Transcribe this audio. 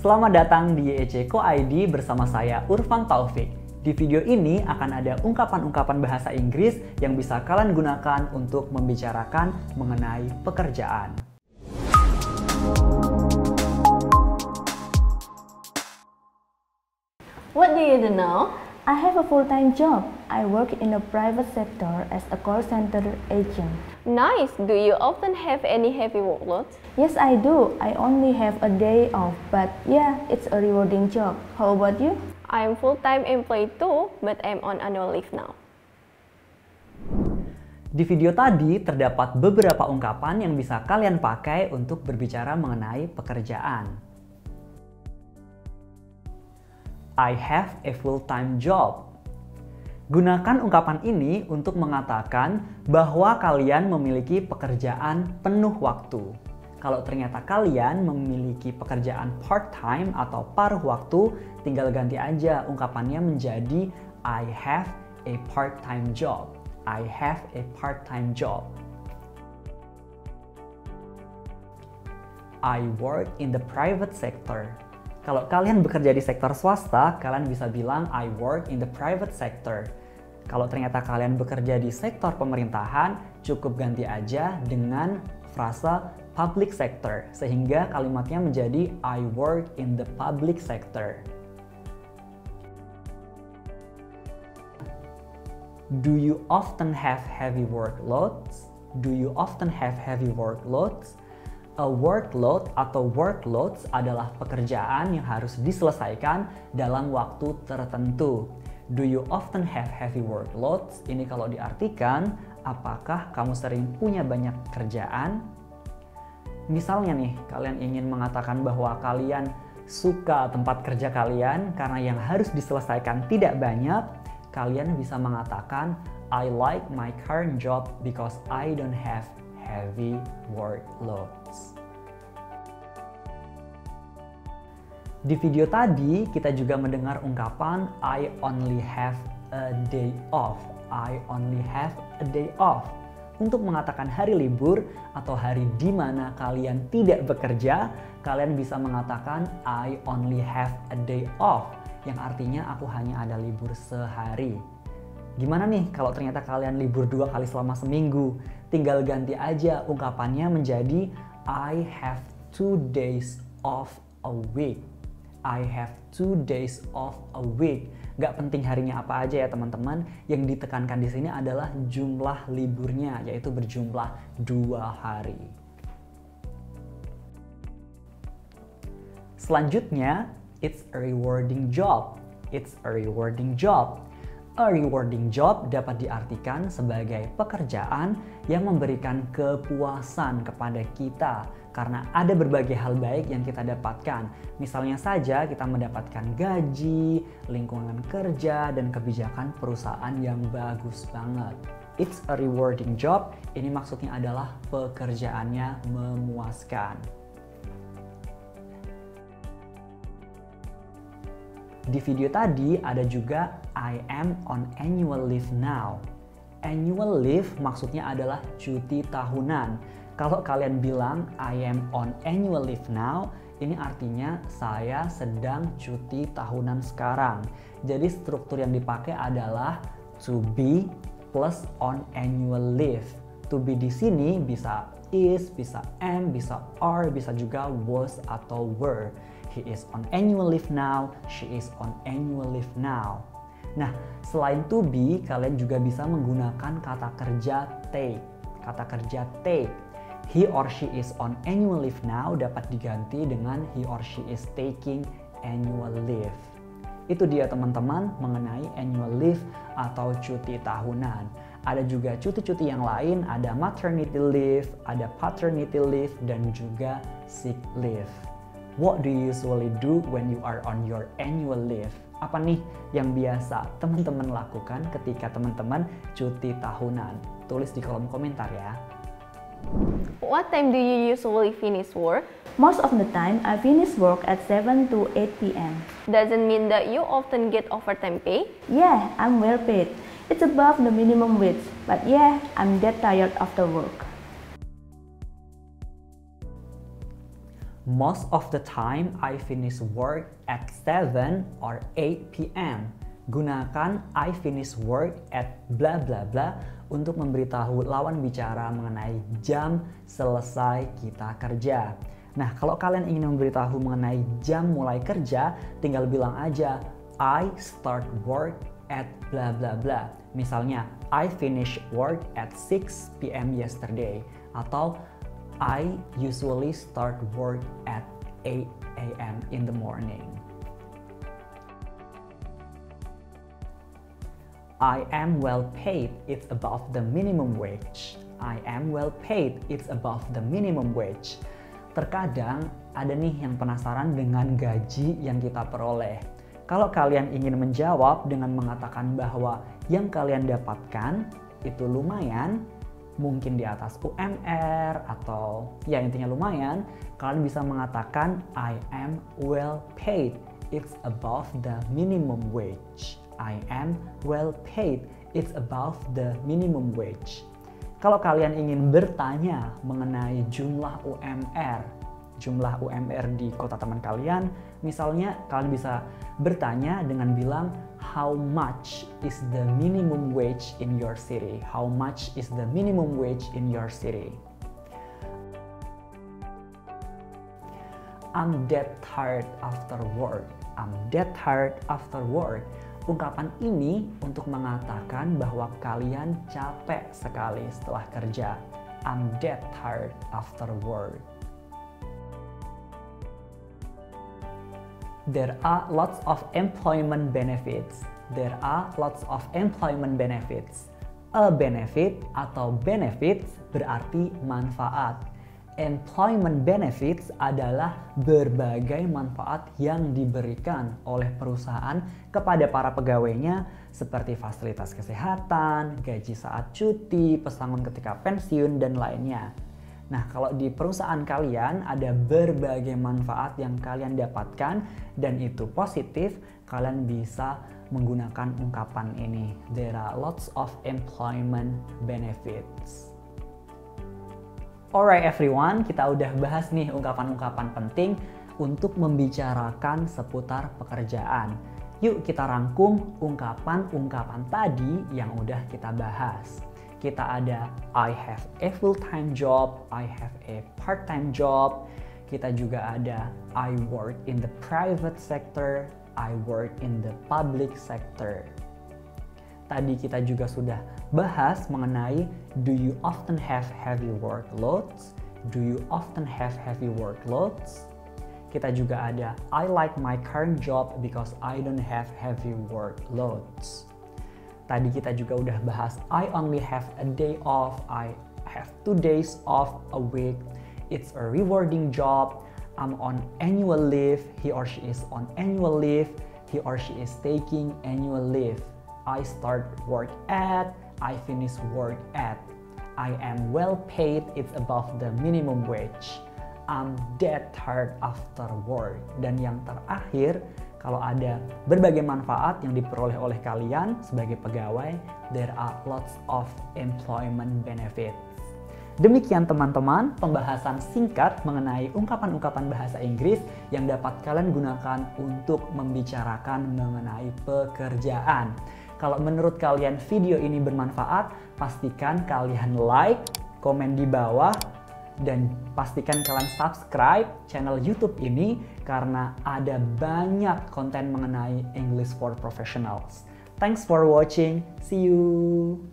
Selamat datang di YEC Co ID bersama saya Urfan Taufik. Di video ini akan ada ungkapan-ungkapan bahasa Inggris yang bisa kalian gunakan untuk membicarakan mengenai pekerjaan. What do you do now? I have a full-time job. I work in the private sector as a call center agent. Nice. Do you often have any heavy workloads? Yes, I do. I only have a day off, but yeah, it's a rewarding job. How about you? I'm full-time employee too, but I'm on annual leave now. Di video tadi terdapat beberapa ungkapan yang bisa kalian pakai untuk berbicara mengenai pekerjaan. I have a full-time job. Gunakan ungkapan ini untuk mengatakan bahwa kalian memiliki pekerjaan penuh waktu. Kalau ternyata kalian memiliki pekerjaan part-time atau paruh waktu, tinggal ganti aja ungkapannya menjadi I have a part-time job. I have a part-time job. I work in the private sector. Kalau kalian bekerja di sektor swasta, kalian bisa bilang I work in the private sector. Kalau ternyata kalian bekerja di sektor pemerintahan, cukup ganti aja dengan frasa public sector, sehingga kalimatnya menjadi I work in the public sector. Do you often have heavy workloads? Do you often have heavy workloads? A workload atau workloads adalah pekerjaan yang harus diselesaikan dalam waktu tertentu. Do you often have heavy workloads? Ini kalau diartikan, apakah kamu sering punya banyak kerjaan? Misalnya nih, kalian ingin mengatakan bahwa kalian suka tempat kerja kalian karena yang harus diselesaikan tidak banyak, kalian bisa mengatakan I like my current job because I don't have heavy workloads. Di video tadi kita juga mendengar ungkapan I only have a day off. I only have a day off. Untuk mengatakan hari libur atau hari di mana kalian tidak bekerja, kalian bisa mengatakan I only have a day off, yang artinya aku hanya ada libur sehari. Gimana nih kalau ternyata kalian libur 2 kali selama seminggu? Tinggal ganti aja ungkapannya menjadi I have 2 days off a week. I have 2 days off a week. Gak penting harinya apa aja ya teman-teman. Yang ditekankan di sini adalah jumlah liburnya, yaitu berjumlah 2 hari. Selanjutnya, it's a rewarding job. It's a rewarding job. A rewarding job dapat diartikan sebagai pekerjaan yang memberikan kepuasan kepada kita karena ada berbagai hal baik yang kita dapatkan. Misalnya saja kita mendapatkan gaji, lingkungan kerja, dan kebijakan perusahaan yang bagus banget. It's a rewarding job, ini maksudnya adalah pekerjaannya memuaskan. Di video tadi ada juga I am on annual leave now. Annual leave maksudnya adalah cuti tahunan. Kalau kalian bilang I am on annual leave now, ini artinya saya sedang cuti tahunan sekarang. Jadi struktur yang dipakai adalah to be plus on annual leave. To be di sini bisa is, bisa am, bisa are, bisa juga was atau were. He is on annual leave now, she is on annual leave now. Nah, selain to be, kalian juga bisa menggunakan kata kerja take. Kata kerja take. He or she is on annual leave now dapat diganti dengan he or she is taking annual leave. Itu dia teman-teman mengenai annual leave atau cuti tahunan. Ada juga cuti-cuti yang lain, ada maternity leave, ada paternity leave, dan juga sick leave. What do you usually do when you are on your annual leave? Apa nih yang biasa teman-teman lakukan ketika teman-teman cuti tahunan? Tulis di kolom komentar ya. What time do you usually finish work? Most of the time, I finish work at 7 to 8 p.m. Doesn't mean that you often get overtime pay? Yeah, I'm well paid. It's above the minimum wage, but yeah, I'm dead tired after work. Most of the time I finish work at 7 or 8 p.m. Gunakan I finish work at bla bla bla untuk memberitahu lawan bicara mengenai jam selesai kita kerja. Nah, kalau kalian ingin memberitahu mengenai jam mulai kerja, tinggal bilang aja I start work at bla bla bla. Misalnya, I finish work at 6 p.m. yesterday. Atau I usually start work at 8 a.m. in the morning. I am well paid, it's above the minimum wage. I am well paid, it's above the minimum wage. Terkadang ada nih yang penasaran dengan gaji yang kita peroleh. Kalau kalian ingin menjawab dengan mengatakan bahwa yang kalian dapatkan itu lumayan, mungkin di atas UMR atau ya intinya lumayan, kalian bisa mengatakan I am well paid, it's above the minimum wage. I am well paid, it's above the minimum wage. Kalau kalian ingin bertanya mengenai jumlah UMR di kota teman kalian, misalnya kalian bisa bertanya dengan bilang how much is the minimum wage in your city? How much is the minimum wage in your city? I'm dead tired after work. I'm dead tired after work. Ungkapan ini untuk mengatakan bahwa kalian capek sekali setelah kerja. I'm dead tired after work. There are lots of employment benefits. There are lots of employment benefits. A benefit atau benefits berarti manfaat. Employment benefits adalah berbagai manfaat yang diberikan oleh perusahaan kepada para pegawainya seperti fasilitas kesehatan, gaji saat cuti, pesangon ketika pensiun, dan lainnya. Nah, kalau di perusahaan kalian ada berbagai manfaat yang kalian dapatkan dan itu positif, kalian bisa menggunakan ungkapan ini. There are lots of employment benefits. Alright everyone, kita udah bahas nih ungkapan-ungkapan penting untuk membicarakan seputar pekerjaan. Yuk kita rangkum ungkapan-ungkapan tadi yang udah kita bahas. Kita ada I have a full-time job, I have a part-time job. Kita juga ada I work in the private sector, I work in the public sector. Tadi kita juga sudah bahas mengenai do you often have heavy workloads? Do you often have heavy workloads? Kita juga ada I like my current job because I don't have heavy workloads. Tadi kita juga udah bahas I only have a day off, I have 2 days off a week. It's a rewarding job. I'm on annual leave. He or she is on annual leave. He or she is taking annual leave. I start work at, I finish work at. I am well paid, it's above the minimum wage. I'm dead tired after work. Dan yang terakhir, kalau ada berbagai manfaat yang diperoleh oleh kalian sebagai pegawai, there are lots of employment benefits. Demikian teman-teman, pembahasan singkat mengenai ungkapan-ungkapan bahasa Inggris yang dapat kalian gunakan untuk membicarakan mengenai pekerjaan. Kalau menurut kalian video ini bermanfaat, pastikan kalian like, komen di bawah, dan pastikan kalian subscribe channel YouTube ini karena ada banyak konten mengenai English for Professionals. Thanks for watching. See you.